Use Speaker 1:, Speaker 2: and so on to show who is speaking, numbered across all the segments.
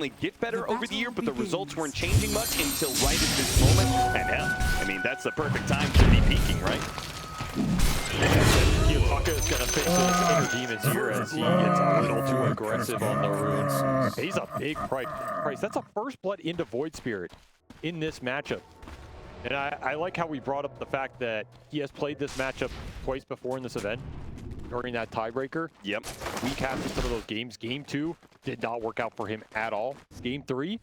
Speaker 1: get better over the year, but the results weren't changing much until right at this moment. And hell, I mean, that's the perfect time to be peaking, right?
Speaker 2: Kiyotaka is going to face his inner demons here as he gets a little too aggressive on the runes. He's a big price. That's a first blood into Void Spirit in this matchup. And I like how we brought up the fact that he has played this matchup twice before in this event during that tiebreaker.
Speaker 1: Yep.
Speaker 2: We captured some of those games. Game 2 did not work out for him at all. Game 3,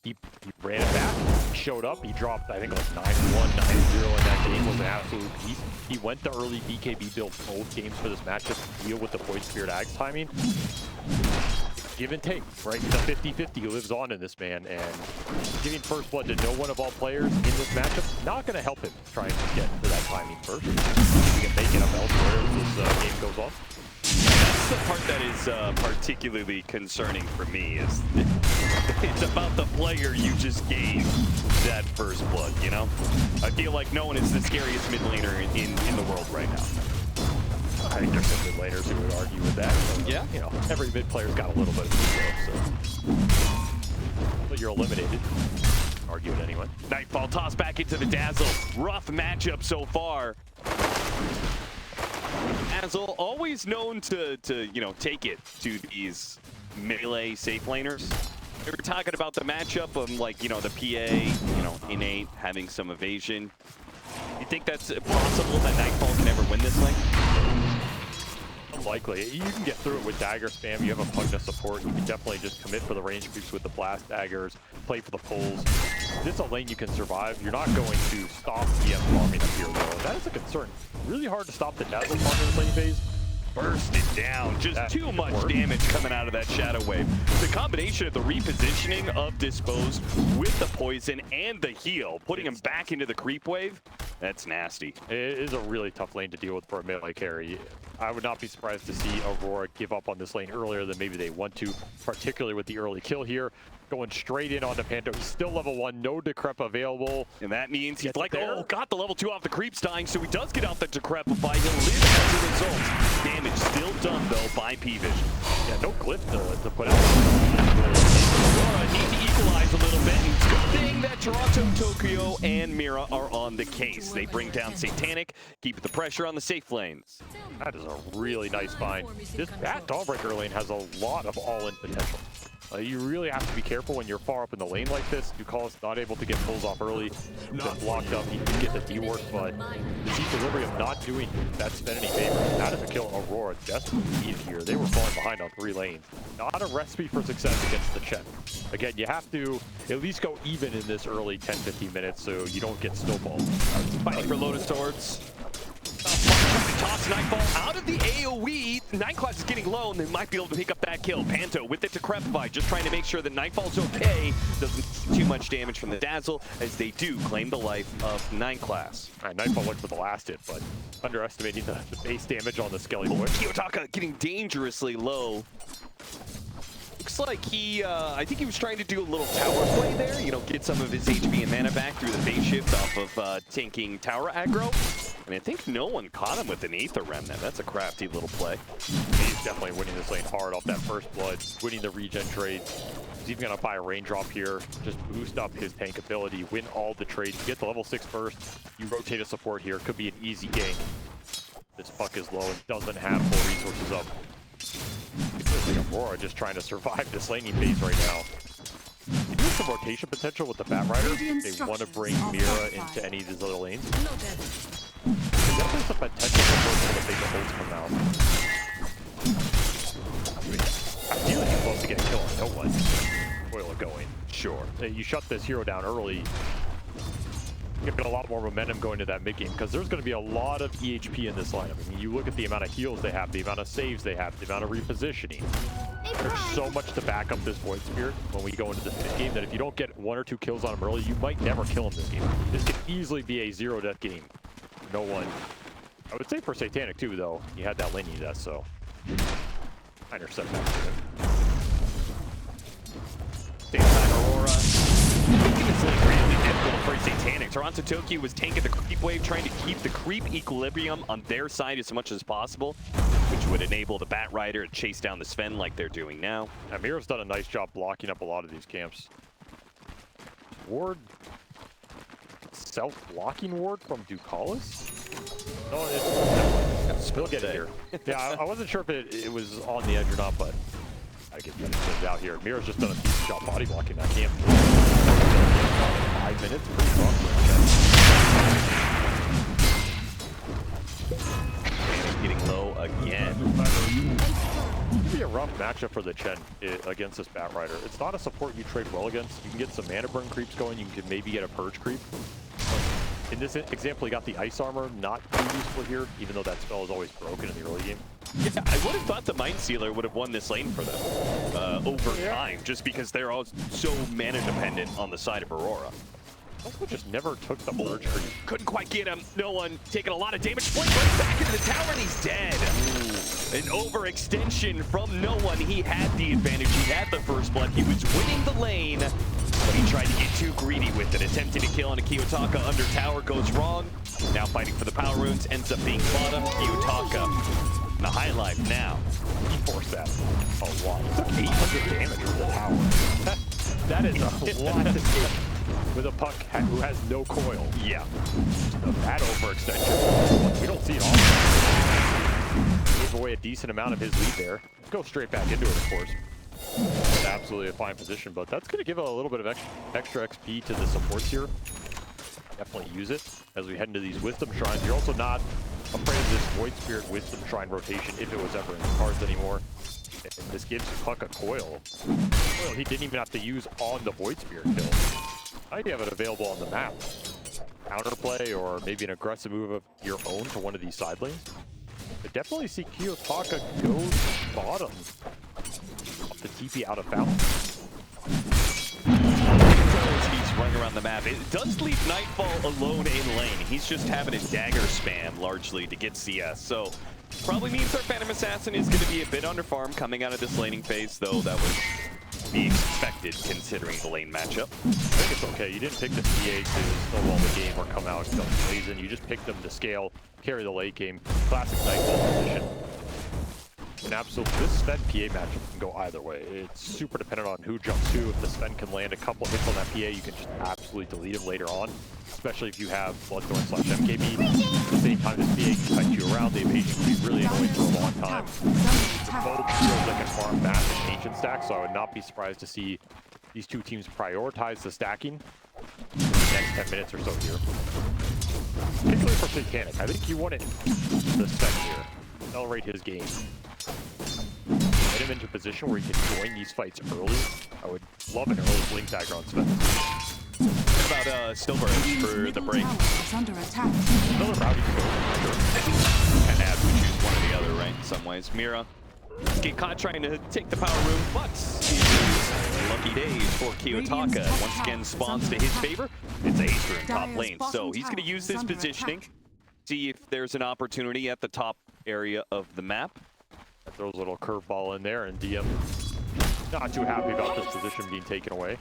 Speaker 2: he ran it back, showed up, he dropped, I think it was 9-1, 9-0 in that game, was an absolute beast. He went to early BKB build both games for this matchup to deal with the Void Spirit Axe timing. Give and take, right? The 50-50 lives on in this man, and giving first blood to no one of all players in this matchup, not going to help him trying to get to that timing first. He can make it up elsewhere as this game goes on.
Speaker 1: That's the part that is particularly concerning for me, is it's about the player you just gave that first blood, you know? I feel like no one is the scariest mid laner in the world right now.
Speaker 2: I think there's some mid laners who would argue with that. But,
Speaker 1: yeah.
Speaker 2: You know, every mid player's got a little bit of ego, so. But you're eliminated. Argue it anyway.
Speaker 1: Nightfall tossed back into the Dazzle. Rough matchup so far. Dazzle always known to you know, take it to these melee safe laners. We were talking about the matchup of, like, you know, the PA, you know, innate, having some evasion. You think that's possible that Nightfall can ever win this lane?
Speaker 2: Unlikely. You can get through it with dagger spam. You have a Pugna support. You can definitely just commit for the range creeps with the blast daggers, play for the pulls. This is a lane you can survive. You're not going to stop EM farming up here, though. That is a concern. Really hard to stop the Dazzle farm in this lane phase.
Speaker 1: Burst it down. Just too much damage coming out of that Shadow Wave. The combination of the repositioning of Disposed with the poison and the heal, putting him back into the creep wave, that's nasty.
Speaker 2: It is a really tough lane to deal with for a melee carry. I would not be surprised to see Aurora give up on this lane earlier than maybe they want to, particularly with the early kill here. Going straight in onto Panto. He's still level 1, no Decrep available.
Speaker 1: And that means he's like, oh, got the level 2 off the creeps dying, so he does get out the Decrepify. He'll live as a result. Damage still done, though, by PARIVISION.
Speaker 2: Yeah, no glyph to put out.
Speaker 1: Aurora need to equalize a little bit. And it's a good thing that Toronto, Tokyo, and Mira are on the case. They bring down Satanic, keep the pressure on the safe lanes.
Speaker 2: That is a really nice find. That Dawnbreaker lane has a lot of all-in potential. You really have to be careful when you're far up in the lane like this. Ducalis not able to get pulls off early. He's been blocked up. He can get the D-work, but this equilibrium not doing that SVEN any favors. That is a kill Aurora desperately needed here. They were falling behind on 3 lanes. Not a recipe for success against the Chen. Again, you have to at least go even in this early 10-15 minutes so you don't get snowballed.
Speaker 1: Fighting for Lotus Swords. Toss Nightfall out of the AoE. Nightclass is getting low, and they might be able to pick up that kill. Panto with the Decrepify, just trying to make sure that Nightfall's okay. Doesn't see too much damage from the Dazzle, as they do claim the life of Nightclass.
Speaker 2: All right, Nightfall went for the last hit, but underestimating the base damage on the Skelly boy.
Speaker 1: Kiyotaka getting dangerously low. Looks like he, I think he was trying to do a little tower play there. You know, get some of his HP and mana back through the phase shift off of tanking tower aggro. And I think no one caught him with an Aether Remnant. That's a crafty little play.
Speaker 2: He's definitely winning this lane hard off that first blood, winning the regen trade. He's even going to buy a raindrop here, just boost up his tank ability, win all the trades. You get the level 6 first, you rotate a support here. Could be an easy game. This Puck is low and doesn't have full resources up. It feels like Aurora just trying to survive this laning phase right now. They do have some rotation potential with the Batrider. They want to bring Mira into any of these other lanes. There's definitely some potential for the big holds come out. Ideally, you're supposed to get a kill on no one. Oil it going.
Speaker 1: Sure.
Speaker 2: You shut this hero down early. You get a lot more momentum going to that mid game because there's going to be a lot of EHP in this lineup. I mean, you look at the amount of heals they have, the amount of saves they have, the amount of repositioning. There's so much to back up this Void Spirit when we go into this mid game that if you don't get 1 or 2 kills on him early, you might never kill him this game. This could easily be a 0-death game. No one. I would say for Satanic too, though. He had that laning death, so I intercept that for him.
Speaker 1: Same time, Aurora. Making this lane really difficult for Satanic. Toronto Tokyo was tanking the creep wave, trying to keep the creep equilibrium on their side as much as possible. which would enable the Bat Rider to chase down the Sven like they're doing now.
Speaker 2: Yeah, Mira's done a nice job blocking up a lot of these camps. Ward, self-blocking ward from Ducalis? No, it's still get it here. Yeah, I wasn't sure if it was on the edge or not, but I get that out here. Mira's just done a decent job body blocking that camp. 5 minutes, pretty strong for
Speaker 1: And getting low again.
Speaker 2: It'd be a rough matchup for the Chen against this Bat Rider. It's not a support you trade well against. You can get some mana burn creeps going. You can maybe get a purge creep. In this example, you got the ice armor, not too useful here, even though that spell is always broken in the early game.
Speaker 1: Yeah, I would have thought the Mind Sealer would have won this lane for them over time, just because they're all so mana dependent on the side of Aurora.
Speaker 2: Also just never took the purge creep.
Speaker 1: Couldn't quite get him. No one taking a lot of damage. Point right back into the tower and he's dead. Ooh. An overextension from no one. He had the advantage. He had the first blood. He was winning the lane, but he tried to get too greedy with it. Attempting to kill on a Kiyotaka under tower goes wrong. Now fighting for the power runes, ends up being bottom. Kiyotaka, the high life now.
Speaker 2: He forced that a lot. He took 800 damage from the tower. That is a lot to do with a puck who has no coil.
Speaker 1: Yeah.
Speaker 2: That overextension. We don't see it all. Gave away a decent amount of his lead there. Go straight back into it, of course. It's absolutely a fine position, but that's going to give a little bit of extra XP to the supports here. Definitely use it as we head into these Wisdom Shrines. You're also not afraid of this Void Spirit Wisdom Shrine rotation if it was ever in the cards anymore. And this gives Puck a coil. Coil he didn't even have to use on the Void Spirit kill. Now you have it available on the map. Counterplay or maybe an aggressive move of your own to one of these side lanes. But definitely see Kiyotaka go bottom. Up the TP out of bounds.
Speaker 1: He's running around the map. It does leave Nightfall alone in lane. He's just having a dagger spam largely to get CS. So probably means our Phantom Assassin is going to be a bit under farm coming out of this laning phase, though that was be expected considering the lane matchup.
Speaker 2: I think it's okay. You didn't pick the PA to snowball the game or come out blazing. You just picked them to scale, carry the late game. Classic Nightfall position. And absolutely, this Sven PA matchup can go either way. It's super dependent on who jumps who. If the Sven can land a couple hits on that PA, you can just absolutely delete him later on. Especially if you have Bloodthorn/MKB. At the same time, this PA can cut you around. The evasion can be really annoying for a long time. Both skills that can farm massive ancient stacks, so I would not be surprised to see these two teams prioritize the stacking in the next 10 minutes or so here. Particularly for Satanic. I think you want it the Sven here. Accelerate his game. Get him into a position where he can join these fights early. I would love an early blink dagger on Sven.
Speaker 1: What about Stillburst for the break?
Speaker 2: Another route you can go.
Speaker 1: And have to choose one or the other, right? In some ways. Mira get caught trying to take the power room, but lucky days for Kiyotaka. Once again spawns to his favor. It's Acer in top lane. So he's going to use this positioning. See if there's an opportunity at the top area of the map.
Speaker 2: Throws a little curveball in there, and DM not too happy about this position being taken away.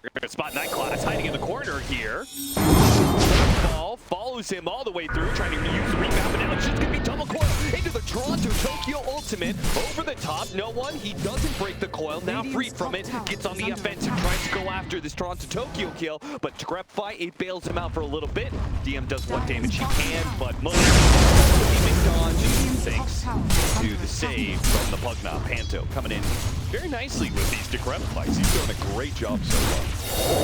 Speaker 1: We're going to spot Nightclass hiding in the corner here. Ball follows him all the way through, trying to use the rebound, but now it's just going to be double coil into the Toronto Tokyo ultimate. Over the top, no one. He doesn't break the coil. Now freed from it, gets on the offensive, tries to go after this Toronto Tokyo kill, but Grepfi, it bails him out for a little bit. DM does what damage he can, but most dodge thanks to the save from the Pugna. Panto coming in very nicely with these decrep fights. He's doing a great job so far.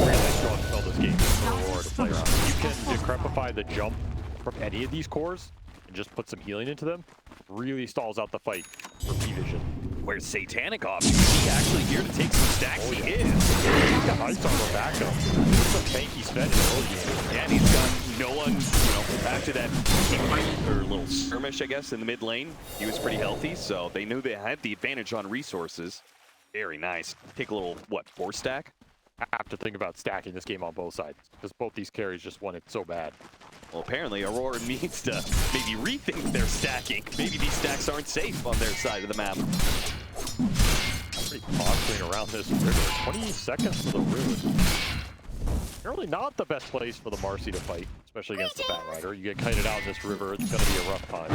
Speaker 2: Really strong spell this game for Aurora to play around. You can decrepify the jump from any of these cores and just put some healing into them. Really stalls out the fight for P-Vision.
Speaker 1: Where's Satanic off? He actually here to take some stacks. He is.
Speaker 2: He's got ice armor backup. This is some tanky spend in the early game.
Speaker 1: Yeah, and he's got no one, back to that or little skirmish, I guess, in the mid lane. He was pretty healthy, so they knew they had the advantage on resources. Very nice. Take a little, what, 4-stack?
Speaker 2: I have to think about stacking this game on both sides, because both these carries just want it so bad.
Speaker 1: Well, apparently Aurora needs to maybe rethink their stacking. Maybe these stacks aren't safe on their side of the map.
Speaker 2: Pretty posturing around this river. 20 seconds for the Rune. Apparently not the best place for the Marcy to fight, especially against the Bat Rider. You get kited out in this river, it's going to be a rough time.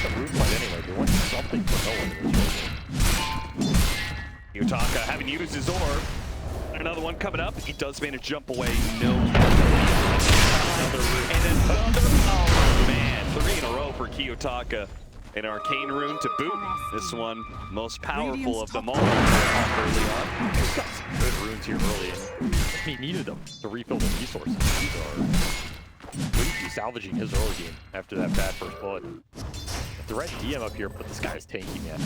Speaker 2: the root fight anyway. They want something for no one in this game.
Speaker 1: Kiyotaka having used his orb. Another one coming up. He does manage to jump away. No. Another root. And another. Oh, man. 3 in a row for Kiyotaka. An arcane rune to boot. This one, most powerful of them all. Early on.
Speaker 2: He's got some good runes here early, and he needed them to refill the resources. These are completely salvaging his early game after that bad first blood. Direct DM up here, but this guy's tanky, man.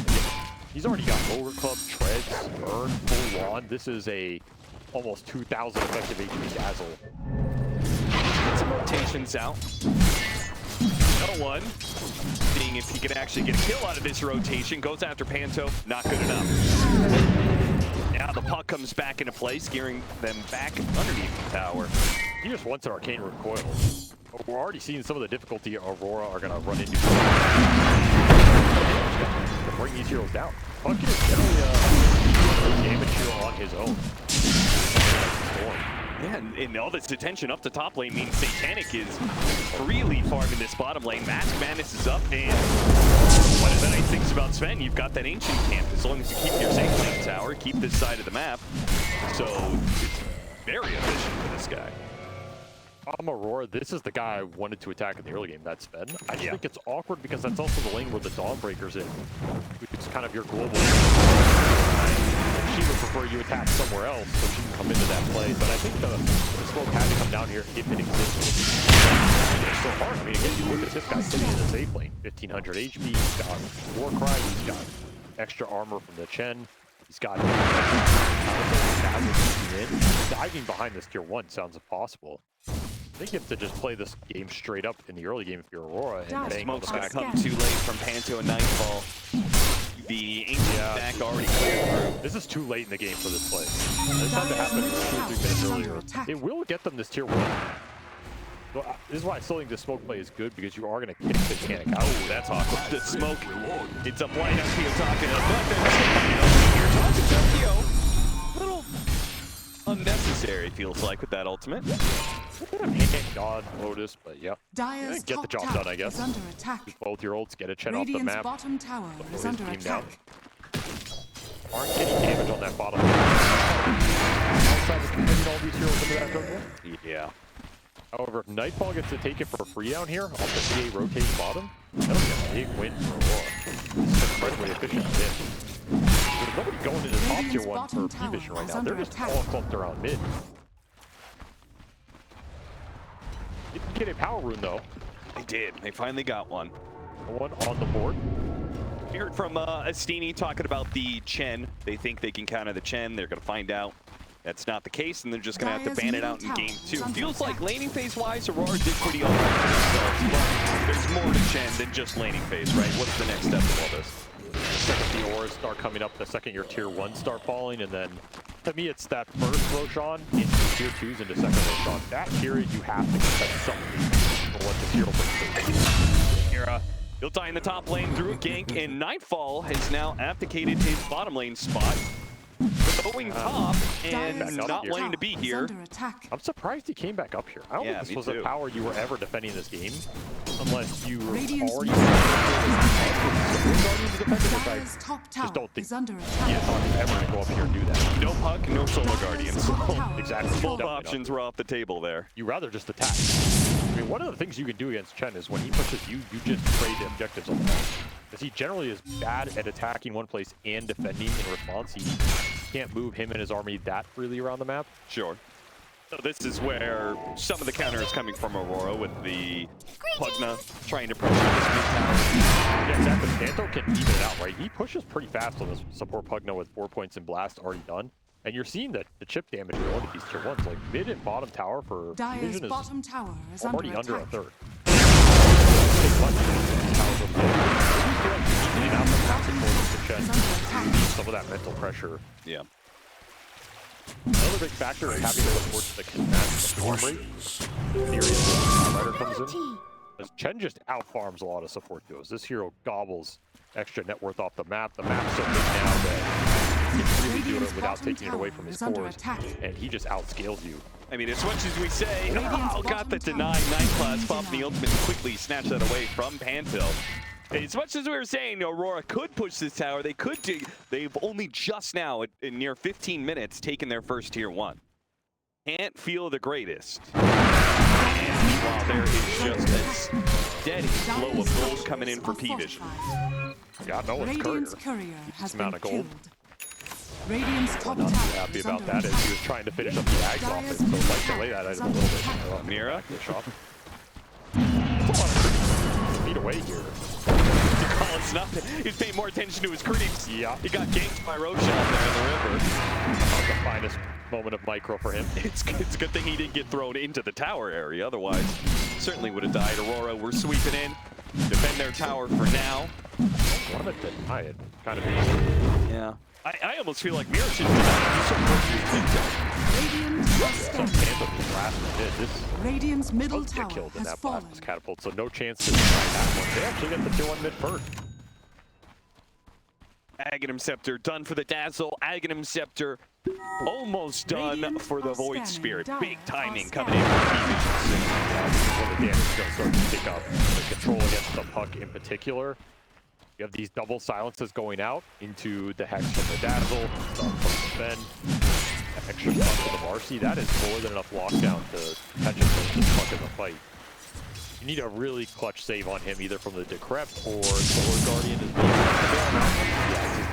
Speaker 2: He's already got Ogre Club, Treads, Burn, full on. This is a almost 2,000 effective HP Dazzle.
Speaker 1: Get some rotations out. Another one. Seeing if he can actually get a kill out of this rotation. Goes after Panto. Not good enough. Now the puck comes back into play, scaring them back underneath the tower.
Speaker 2: He just wants an arcane recoil. We're already seeing some of the difficulty Aurora are going to run into. To bring these heroes down. Puck is generally a damage hero on his own.
Speaker 1: Yeah, and all this attention up the top lane means Satanic is freely farming this bottom lane. Mask Madness is up, and one of the nice things about Sven, you've got that ancient camp. As long as you keep your safe lane tower, keep this side of the map. So it's very efficient for this guy.
Speaker 2: Aurora, this is the guy I wanted to attack in the early game, that's Sven. I just think it's awkward because that's also the lane where the Dawnbreaker's in. It's kind of your global. She would prefer you attack somewhere else so she can come into that play, but I think the smoke had to come down here if it existed. It's so hard. I mean, again, you look at this guy sitting in the safe lane. 1500 HP, he's got Warcry, he's got extra armor from the Chen, he's got diving behind this tier 1 sounds impossible. I think you have to just play this game straight up in the early game if you're Aurora and bang
Speaker 1: Smoke's gonna come too late from Panto and Nightfall. The ancient back already cleared through.
Speaker 2: This is too late in the game for this play. This had to happen 2 or 3 minutes earlier. It will get them this tier 1. So, this is why I still think this smoke play is good, because you are going to kick Satanic out.
Speaker 1: Oh, that's awkward. The smoke. It's a blind up Kiyotaka. A little unnecessary, feels like, with that ultimate.
Speaker 2: God, Lotus, but yeah.
Speaker 3: Dire's
Speaker 2: Get the job done, I guess.
Speaker 3: Under attack.
Speaker 2: 12-year-olds get a Chen off the
Speaker 3: Radiant's
Speaker 2: map.
Speaker 3: bottom tower is under attack.
Speaker 2: Down. Aren't getting damage on that bottom. Outside of committing all these heroes into that jungle.
Speaker 1: Yeah.
Speaker 2: However, if Nightfall gets to take it for free down here off the CA rotating bottom, that'll be a big win for Aurora. This is incredibly efficient hit. There's nobody going into top tier 1 for PARIVISION right now. They're just all clumped around mid. Didn't get a power rune though.
Speaker 1: They did. They finally got one.
Speaker 2: One on the board.
Speaker 1: We heard from Astini talking about the Chen. They think they can counter the Chen. They're going to find out that's not the case, and they're just going to have to ban it out in game 2. Feels like laning phase-wise, Aurora did pretty all right for themselves, but there's more to Chen than just laning phase, right? What's the next step of all this?
Speaker 2: The second the auras start coming up, the second your tier 1 start falling, and then to me it's that first Roshan into tier 2s into second Roshan. That period you have to expect something for what this hero brings.
Speaker 1: Hera, he'll die in the top lane through a gank, and Nightfall has now abdicated his bottom lane spot. Going top and not wanting to be here.
Speaker 2: I'm surprised he came back up here. I don't think this was a power you were ever defending this game, unless you were already just don't think ever to go up here and do that.
Speaker 1: No puck, no solo guardians.
Speaker 2: Exactly.
Speaker 1: Both options were off the table there.
Speaker 2: You rather just attack. I mean, one of the things you can do against Chen is when he pushes you, you just trade the objectives on the map. Because he generally is bad at attacking one place and defending in response. He can't move him and his army that freely around the map.
Speaker 1: Sure. So this is where some of the counter is coming from Aurora with the Pugna trying to pressure this mid tower.
Speaker 2: Yeah, exactly. Panto can even it out, right? He pushes pretty fast on this support Pugna with 4 points in blast already done. And you're seeing that the chip damage going to these tier 1s. Like mid and bottom tower for Division is already under a third. Some of that mental pressure.
Speaker 1: Yeah.
Speaker 2: Another big factor is having to look towards the farm rate. Theory Rider comes in. As Chen just out farms a lot of support duos. This hero gobbles extra net worth off the map. The map's so big now that he can really do it without taking it away from his cores. And he just outscales you.
Speaker 1: I mean, as much as we say, oh, got the denied 9 class, pop the ultimate and quickly snatch that away from Panto. As much as we were saying Aurora could push this tower, they could do. They've only just now, in near 15 minutes, taken their first tier 1. Can't feel the greatest. And while there is just a steady flow of gold coming in for PARIVISION.
Speaker 2: God, no one's
Speaker 3: Radiant's
Speaker 2: courier.
Speaker 3: courier has
Speaker 2: amount
Speaker 3: been
Speaker 2: of gold.
Speaker 3: killed. Radiant's top
Speaker 2: Not too
Speaker 3: tower
Speaker 2: happy
Speaker 3: is
Speaker 2: about
Speaker 3: under
Speaker 2: that as
Speaker 3: attack.
Speaker 2: he was trying to finish up the Ags offense, so I'd like to lay that item a little bit.
Speaker 1: Mira?
Speaker 2: Shot. That's a lot of speed away here.
Speaker 1: Collins nothing. He's paying more attention to his creeps.
Speaker 2: Yeah.
Speaker 1: He got ganked by Roshan there in the river.
Speaker 2: The finest moment of micro for him.
Speaker 1: It's a good thing he didn't get thrown into the tower area. Otherwise, certainly would have died. Aurora, we're sweeping in. Defend their tower for now.
Speaker 2: Want to deny it. Kind of easy.
Speaker 1: Yeah. I almost feel like Mira should do some work to
Speaker 3: Radiant has
Speaker 2: Some
Speaker 3: stand.
Speaker 2: Phantom blast did. This
Speaker 3: Radiant's middle
Speaker 2: does
Speaker 3: tower
Speaker 2: get killed in
Speaker 3: has
Speaker 2: that
Speaker 3: fallen.
Speaker 2: blast catapult, so no chance to try that one. They actually get the tier 1 mid first.
Speaker 1: Aghanim Scepter done for the Dazzle. Aghanim Scepter almost done
Speaker 3: Radiant
Speaker 1: for the
Speaker 3: are
Speaker 1: Void
Speaker 3: scanning.
Speaker 1: Spirit.
Speaker 3: Dire
Speaker 1: Big timing
Speaker 3: are
Speaker 1: coming in for PARIVISION.
Speaker 2: When the damage is going to start to pick up. The control against the puck in particular. You have these double silences going out into the Hex from the Dazzle, stun from the SVEN, extra stun from the Marcy. That is more than enough lockdown to penetrate this puck in the fight. You need a really clutch save on him, either from the Decrep or Solar Guardian is being yeah, he's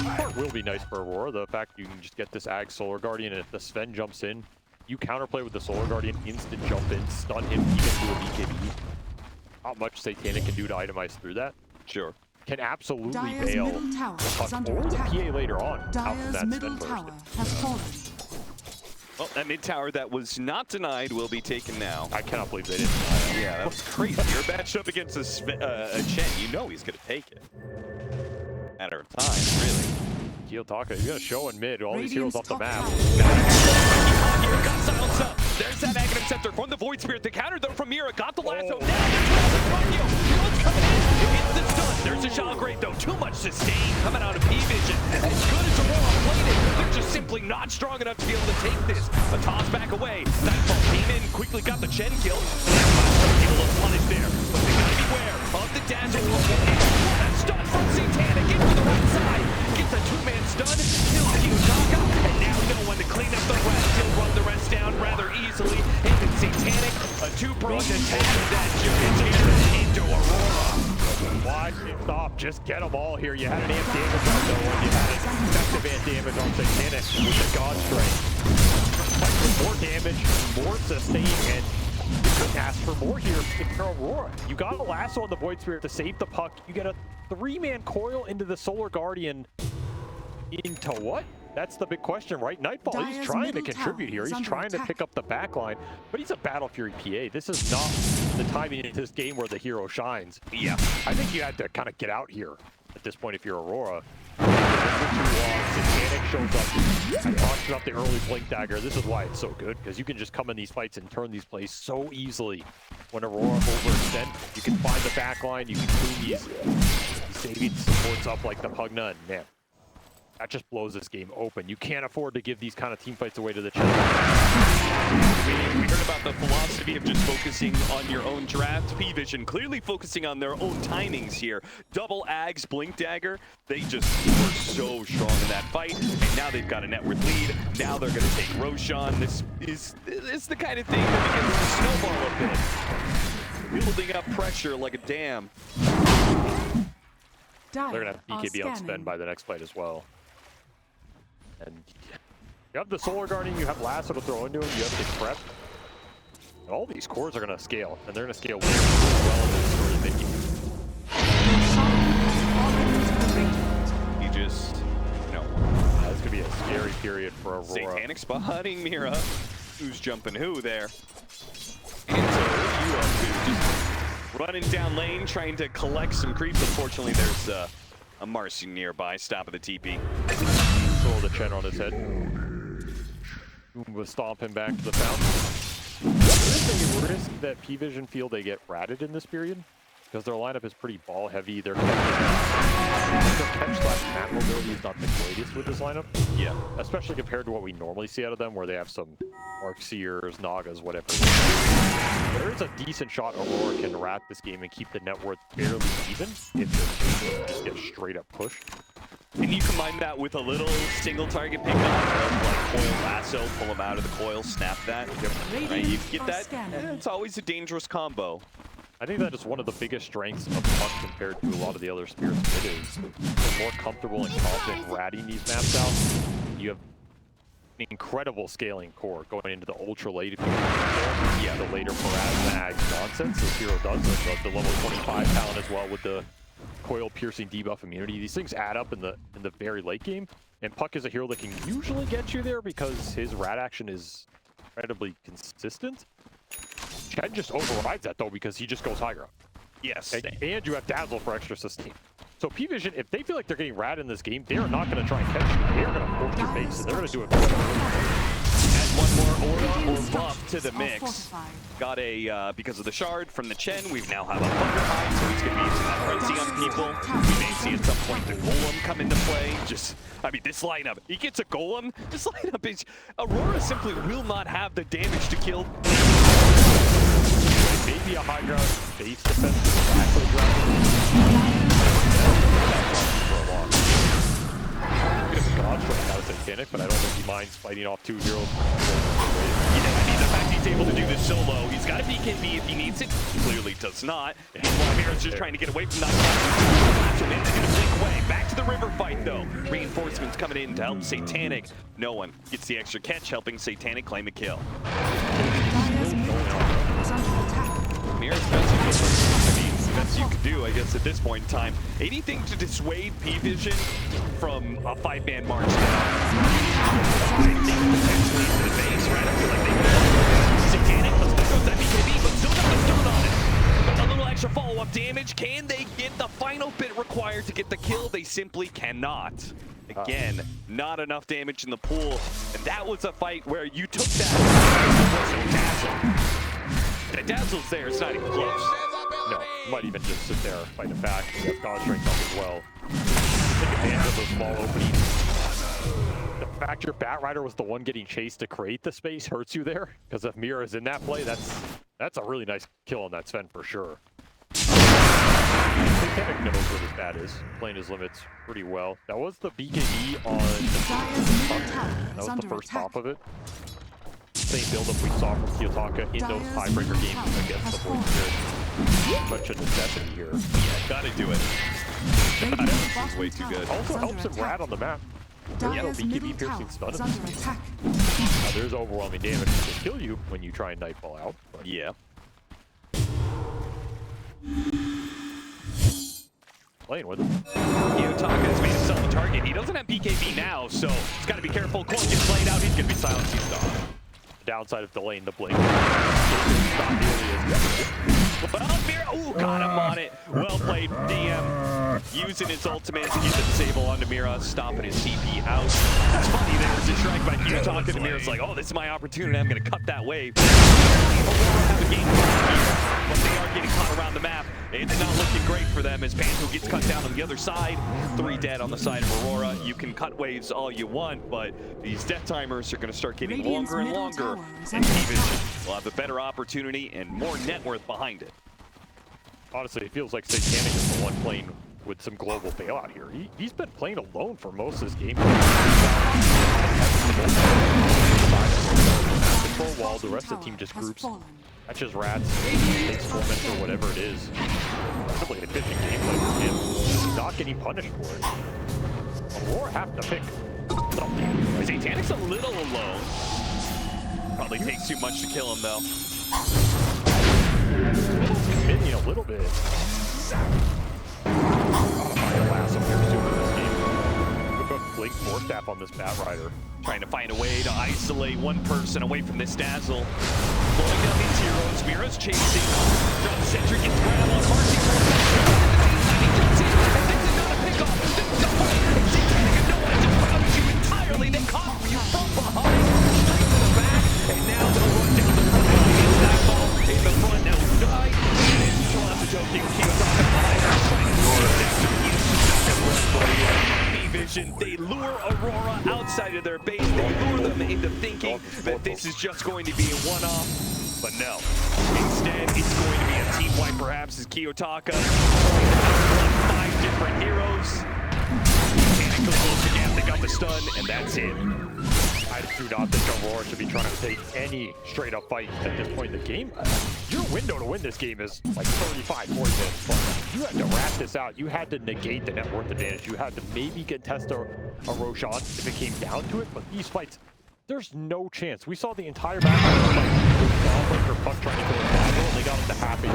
Speaker 2: done. Part will be nice for Aurora, the fact you can just get this Ag Solar Guardian, and if the SVEN jumps in, you counterplay with the Solar Guardian, instant jump in, stun him, he can do a BKB. Not much Satanic can do to itemize through that.
Speaker 1: Sure.
Speaker 2: Can absolutely
Speaker 3: Dyer's
Speaker 2: bail
Speaker 3: middle tower
Speaker 2: the
Speaker 3: is
Speaker 2: puck
Speaker 3: under
Speaker 2: or the
Speaker 3: attack.
Speaker 2: PA later on out from
Speaker 3: Dyer's
Speaker 2: that
Speaker 3: middle
Speaker 2: SVEN
Speaker 3: tower
Speaker 2: burst.
Speaker 3: has fallen.
Speaker 1: Well, that mid tower that was not denied will be taken now.
Speaker 2: I cannot believe they didn't deny that.
Speaker 1: Yeah, that was crazy. You're matched up against a Chen. You know he's going to take it. Matter of time, really.
Speaker 2: Taka, he's gonna show in mid, all these heroes off the map.
Speaker 1: Got silenced up. There's that Aghanim Scepter from the Void Spirit. The counter though from Mira. Got the lasso. Now there's Heroes coming in. It hits the stun. There's a Shadow Grave though. Too much sustain coming out of PARIVISION. As good as Aurora played it, they're just simply not strong enough to be able to take this. A toss back away. Nightfall came in, quickly got the Chen kill. Get a little punish there, but they gotta beware of the Dazzle. That stun from Satanic into the right side. Gets a two-man stun, kills Kiyotaka, and now no one to clean up the rest. He'll run the rest down rather easily. And then Satanic, a two-pronged attack that just into Aurora.
Speaker 2: Why stop? Just get them all here. You had an amp damage on no one. You had an effective amp damage on Satanic with the God Strength. Fight for more damage, more sustain, and you couldn't ask for more here if you're Aurora. You got a lasso on the Void Spirit to save the puck. You get a 3-man coil into the Solar Guardian. Into what? That's the big question, right? Nightfall, he's trying to contribute here. He's trying to pick up the back line, but he's a Battle Fury PA. This is not the timing in this game where the hero shines.
Speaker 1: Yeah.
Speaker 2: I think you had to kind of get out here at this point if you're Aurora. Satanic shows up. I talked about the early Blink Dagger. This is why it's so good, because you can just come in these fights and turn these plays so easily. When Aurora overextend, you can find the back line, you can clean these saving supports up like the Pugna, and man, that just blows this game open. You can't afford to give these kind of team fights away to the challenge.
Speaker 1: We heard about the philosophy of just focusing on your own draft. PARIVISION clearly focusing on their own timings here. Double Ags, Blink Dagger. They just were so strong in that fight. And now they've got a net worth lead. Now they're going to take Roshan. This is the kind of thing that begins to snowball a bit. Building up pressure like a dam.
Speaker 2: They're going to have BKB on SVEN by the next fight as well. And you have the Solar Guardian, you have Lasso to throw into him, you have the Prep. And all these cores are going to scale, and they're going to scale really well in this early mid game.
Speaker 1: You just, no.
Speaker 2: That's going to be a scary period for Aurora.
Speaker 1: Satanic spotting Mira. Who's jumping who there? And so what are you up to? Just running down lane, trying to collect some creeps. Unfortunately, there's a Marcy nearby. Stop at the TP.
Speaker 2: Throw the Chen on his head. We'll stomp him back to the fountain. There is a risk that PARIVISION feel they get ratted in this period, because their lineup is pretty ball heavy. They're catch/map mobility is not the greatest with this lineup.
Speaker 1: Yeah.
Speaker 2: Especially compared to what we normally see out of them, where they have some Arcseers, Nagas, whatever. There is a decent shot Aurora can rat this game and keep the net worth barely even if they just get straight up pushed.
Speaker 1: And you combine that with a little single target pickup of like coil lasso, pull him out of the coil, snap that. Right, you get that. It's always a dangerous combo.
Speaker 2: I think that is one of the biggest strengths of Puck compared to a lot of the other spirits. It is they're more comfortable and confident ratting these maps out. You have an incredible scaling core going into the ultra late if you want. Yeah, the later Paraz mag nonsense as Hero does. The level 25 talent as well with the coil piercing debuff immunity. These things add up in the very late game, and Puck is a hero that can usually get you there because his rat action is incredibly consistent. Chen just overrides that though because he just goes high ground.
Speaker 1: Yes.
Speaker 2: And you have Dazzle for extra sustain. So PVision, if they feel like they're getting rat in this game, they are not going to try and catch you. They are going to force your base, and they're going to do it.
Speaker 1: Add one more aura or buff to the mix. Got a, because of the shard from the Chen, we now have a Thunder Hide, so he's going to be using that frenzy on people. We may see at some point the Golem come into play. Just, I mean, this lineup, he gets a Golem. This lineup is, Aurora simply will not have the damage to kill.
Speaker 2: Maybe a high ground base defense exactly ground. God's right now is Satanic, but I don't think he minds fighting off two heroes.
Speaker 1: Yeah, I mean, the fact he's able to do this solo, he's got a BKB if he needs it. He clearly does not. And Mira's just trying to get away from that. So Min's gonna blink away. Back to the river fight, though. Reinforcements coming in to help Satanic. No one gets the extra catch, helping Satanic claim a kill. Mira's best you can do, I guess, at this point in time. Anything to dissuade PVision from a 5-man march down. Potentially into the base, right? I feel like they Satanic, let's go with that BKB, but still got the stun on it. But a little extra follow-up damage. Can they get the final bit required to get the kill? They simply cannot. Again, not enough damage in the pool. And that was a fight where you took that. The Dazzle's there, it's not even close.
Speaker 2: No, might even just sit there, fight it back. He has God strength up as well. Take advantage of those small openings. The fact your Batrider was the one getting chased to create the space hurts you there, because if Mira is in that play, that's a really nice kill on that Sven for sure. Satanic knows what his bat is, playing his limits pretty well. That was the BKB on that was the first pop of it. Same build-up we saw from Kiyotaka in those tiebreaker games against the Void Spirit. Much a necessity here.
Speaker 1: Yeah, gotta do it. That is way too good.
Speaker 2: Also helps him rat on the map. There's no BKB piercing stun of this game. There's overwhelming damage to kill you when you try and Nightfall out. But
Speaker 1: yeah.
Speaker 2: Playing with him.
Speaker 1: Kiyotaka has made himself a target. He doesn't have BKB now, so he's got to be careful. Cole gets played out. He's going to be silenced. He's gone.
Speaker 2: Downside of delaying the blink. Not nearly as
Speaker 1: well, Mira, ooh, got him on it. Well played, DM. Using his ultimate to get the disable onto Mira, stomping his TP out. It's funny, there was a strike by Kiyotaka, and Mira's like, oh, this is my opportunity. I'm going to cut that wave. Have a game here, but they are getting caught around the map. It's not looking great for them as Panto gets cut down on the other side. 3 dead on the side of Aurora. You can cut waves all you want, but these death timers are going to start getting longer and longer. And PVision will have a better opportunity and more net worth behind it.
Speaker 2: Honestly, it feels like Satanic is the one playing with some global bailout here. He's been playing alone for most of this game. Control wall, the rest of the team just groups. Catches rats, takes torment or whatever it is. Probably an efficient gameplay for him. He's not getting punished for it. Aurora have to pick something.
Speaker 1: Satanic's a little alone. Probably takes too much to kill him though.
Speaker 2: Committing a little bit. Fire lasso here soon in this game. Good Blink Force Staff on this Batrider.
Speaker 1: Trying to find a way to isolate one person away from this Dazzle. Blowing down these heroes. Mira's chasing. John Sentry gets grabbed on Marcy. This is not a pickoff. This is a fight. Satanic and no one just crowded you entirely. They caught you from behind. Straight to the back. And now they'll run down the front. It's that ball in the front. Now who died? And it's Kiyotaka behind her. Trying to P-Vision, they lure Aurora outside of their base. They lure them into thinking that this is just going to be a one-off. But no. Instead, it's going to be a team wipe, perhaps, as Kiyotaka trying to outrun 5 different heroes. And it goes again. They got the stun, and that's it.
Speaker 2: I do not think Aurora should be trying to take any straight-up fight at this point in the game. Your window to win this game is like 35, 40 minutes. But you had to wrap this out. You had to negate the net worth advantage. You had to maybe contest a Roshan if it came down to it. But these fights, there's no chance. We saw the entire match like Puck trying to go in battle, and they got him to happen.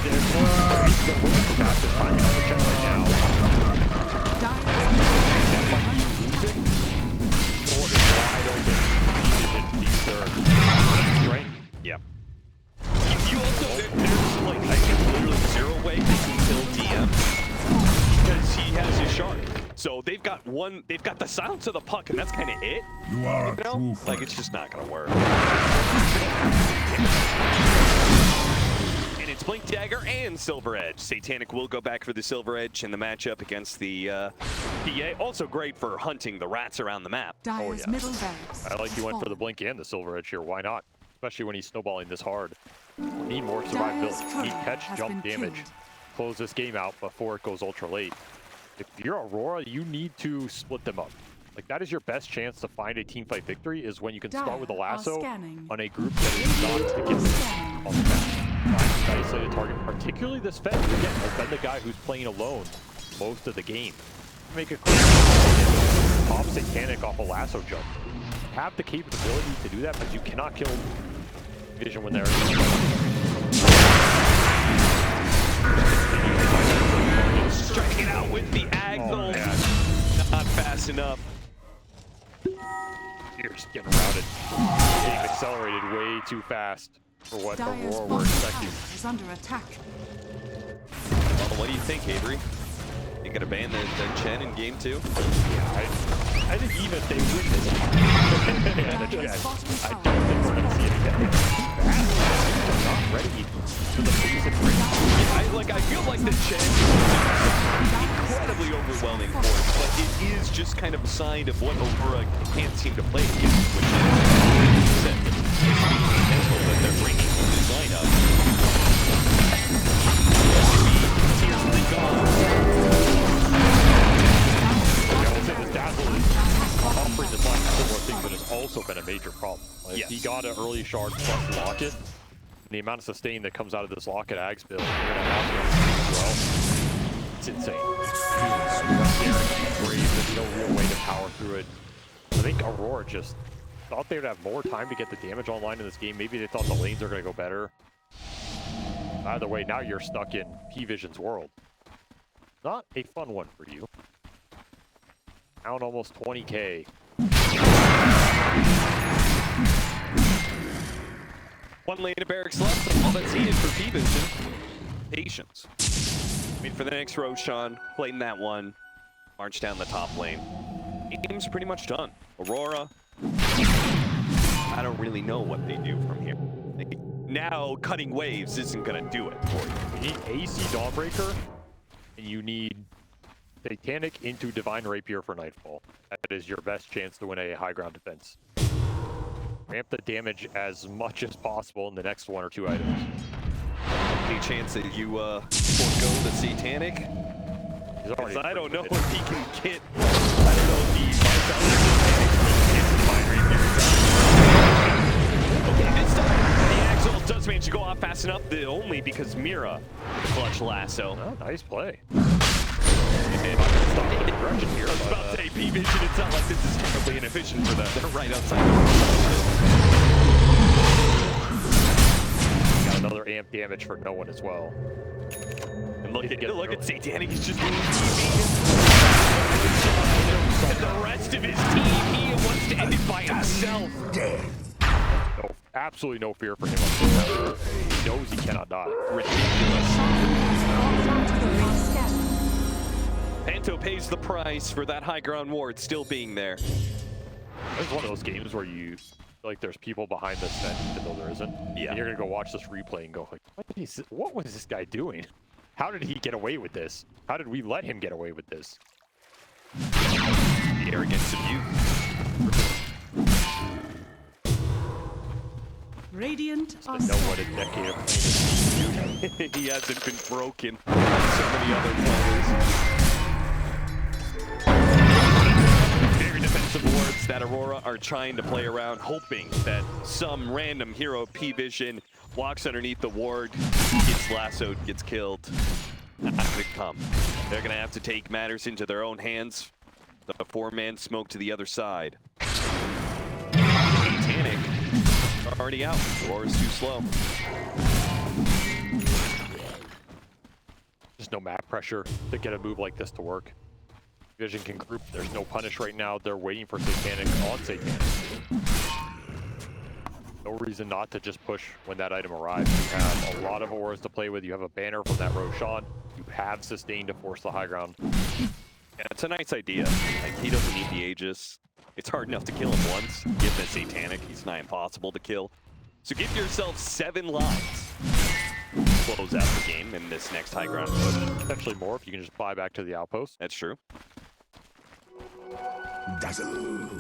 Speaker 2: There's no way to win the match this time. I'll check right now.
Speaker 1: Yeah. You also, there's like, I think literally 0 way they can kill DM because he has his shard. So they've got the silence of the puck, and that's kind of it.
Speaker 4: You are a true
Speaker 1: Like,
Speaker 4: fighter.
Speaker 1: it's just not gonna work. And it's Blink Dagger and Silver Edge. Satanic will go back for the Silver Edge in the matchup against the PA. Also great for hunting the rats around the map.
Speaker 3: Dyer's
Speaker 2: yeah.
Speaker 3: middle barracks.
Speaker 2: I like he went for the blink and the silver edge here. Why not? Especially when he's snowballing this hard. Need more survivability. Need catch, jump damage. Close this game out before it goes ultra late. If you're Aurora, you need to split them up. Like, that is your best chance to find a team fight victory, is when you can start with a lasso on a group that is not against on the map. Find an isolated target, particularly this Fed. Again, has been the guy who's playing alone most of the game. Make a quick top Satanic off a lasso jump. Have the capability to do that, because you cannot kill Vision when they're
Speaker 1: Just trying to get out with the Aghanim. Not fast enough.
Speaker 2: You're just getting routed. Getting accelerated way too fast for what
Speaker 3: Dyer's
Speaker 2: Aurora were
Speaker 3: bottom
Speaker 2: expecting.
Speaker 3: tower is under attack.
Speaker 1: Well, what do you think, Avery? You gonna ban the Chen in game 2?
Speaker 2: I think even if they win this,
Speaker 3: Dyer's bottom
Speaker 2: I
Speaker 3: tower
Speaker 2: don't think
Speaker 3: is
Speaker 2: we're going to see it again. They're not ready for the basic
Speaker 1: I feel like the Chen is incredibly overwhelming force, but it is just kind of a sign of what Aurora can't seem to play against, which is the potential that they're bringing to this lineup. Easily gone.
Speaker 2: This Dazzle is offering this line similar things, but it's also been a major problem. Like,
Speaker 1: Yes.
Speaker 2: he got an early shard plus locket. And the amount of sustain that comes out of this locket Ags build, you're gonna have to as well. It's insane. There's no real way to power through it. I think Aurora just thought they would have more time to get the damage online in this game. Maybe they thought the lanes are gonna go better. Either way, now you're stuck in P-Vision's world. Not a fun one for you. Down almost 20K.
Speaker 1: One lane of barracks left, and all that's needed for P-Vision. Patience. I mean, for the next Roshan, playing that one, march down the top lane. Game's pretty much done. Aurora, I don't really know what they do from here. Now, cutting waves isn't gonna do it for you.
Speaker 2: You need AC Dawnbreaker, and you need Satanic into Divine Rapier for Nightfall. That is your best chance to win a high ground defense. Ramp the damage as much as possible in the next 1 or 2 items.
Speaker 1: Any chance that you forego the Satanic? I don't know if he can get. I don't know if he finds out the Satanic can get Divine Rapier. Okay, this time the Axel does manage to go off fast enough, only because Mira with the clutch lasso.
Speaker 2: Oh, nice play.
Speaker 1: I was about to say, P-Vision, it's not like this is terribly inefficient for them. They're right outside.
Speaker 2: Got another amp damage for no one as well.
Speaker 1: And look at Satanic, he's just doing and the rest of his team, he wants to end it by himself.
Speaker 2: No, absolutely no fear for him. He knows he cannot die.
Speaker 1: Ridiculous.
Speaker 3: Ridiculous.
Speaker 1: Panto pays the price for that high ground ward still being there.
Speaker 2: It's one of those games where you feel like there's people behind this Sven, even though there isn't.
Speaker 1: Yeah.
Speaker 2: And you're gonna go watch this replay and go like, what was this guy doing? How did he get away with this? How did we let him get away with this?
Speaker 1: The arrogance of
Speaker 3: Radiant are
Speaker 2: I know what a decade of playing this.
Speaker 1: youth. He hasn't been broken like so many other players. Very defensive wards that Aurora are trying to play around, hoping that some random hero PARIVISION walks underneath the ward, gets lassoed, gets killed. Not gonna come. They're gonna have to take matters into their own hands. The four-man smoke to the other side. Satanic already out. Aurora's too slow.
Speaker 2: There's no map pressure to get a move like this to work. Vision can group. There's no punish right now. They're waiting for Satanic on Satanic. No reason not to just push when that item arrives. You have a lot of auras to play with. You have a banner from that Roshan. You have sustain to force the high ground.
Speaker 1: Yeah, it's a nice idea. Like, he doesn't need the Aegis. It's hard enough to kill him once. Give the Satanic, he's not impossible to kill. So give yourself 7 lives. Close out the game in this next high ground push.
Speaker 2: Potentially more if you can just buy back to the outpost.
Speaker 1: That's true.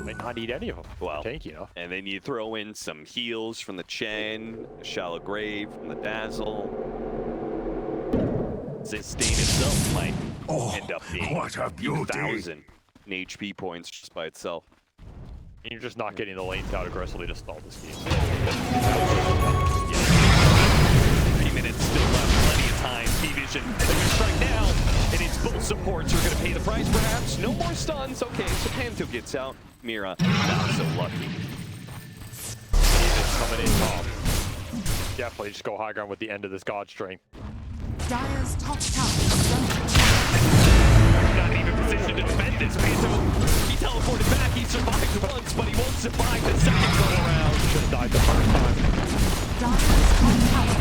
Speaker 2: Might not need any of them.
Speaker 1: Well,
Speaker 2: Tank, you know.
Speaker 1: and then you throw in some heals from the Chen, a Shallow Grave from the Dazzle. Sustain itself might end up being
Speaker 4: what a beauty.
Speaker 1: 1,000 in HP points just by itself.
Speaker 2: And you're just not getting the lanes out aggressively to stall this game.
Speaker 1: 3 minutes still left, plenty of time. PARIVISION, they're gonna strike now, and it's both supports who are gonna pay the price perhaps. No more stuns. Okay, so Panto gets out. Mira, not so lucky.
Speaker 2: It's coming in top. Definitely just go high ground with the end of this God Strength.
Speaker 3: Dire's top tower.
Speaker 1: Not even positioned to defend this. Panto, he teleported back. He survived once, but he won't survive the second go around.
Speaker 2: Should have died the first time.
Speaker 3: Dire's top tower.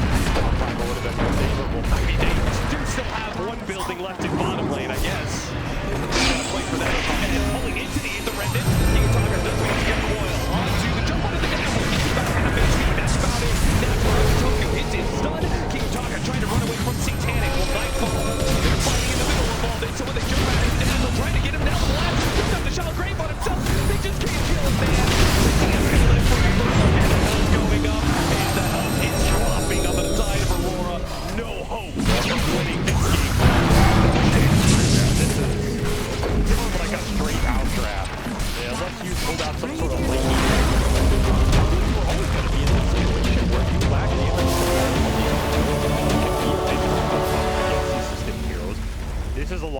Speaker 2: Time would have been more favorable.
Speaker 1: I mean, they do still have one building left in bottom lane, I guess. Wait for that. And then pulling into the Remnant. You can talk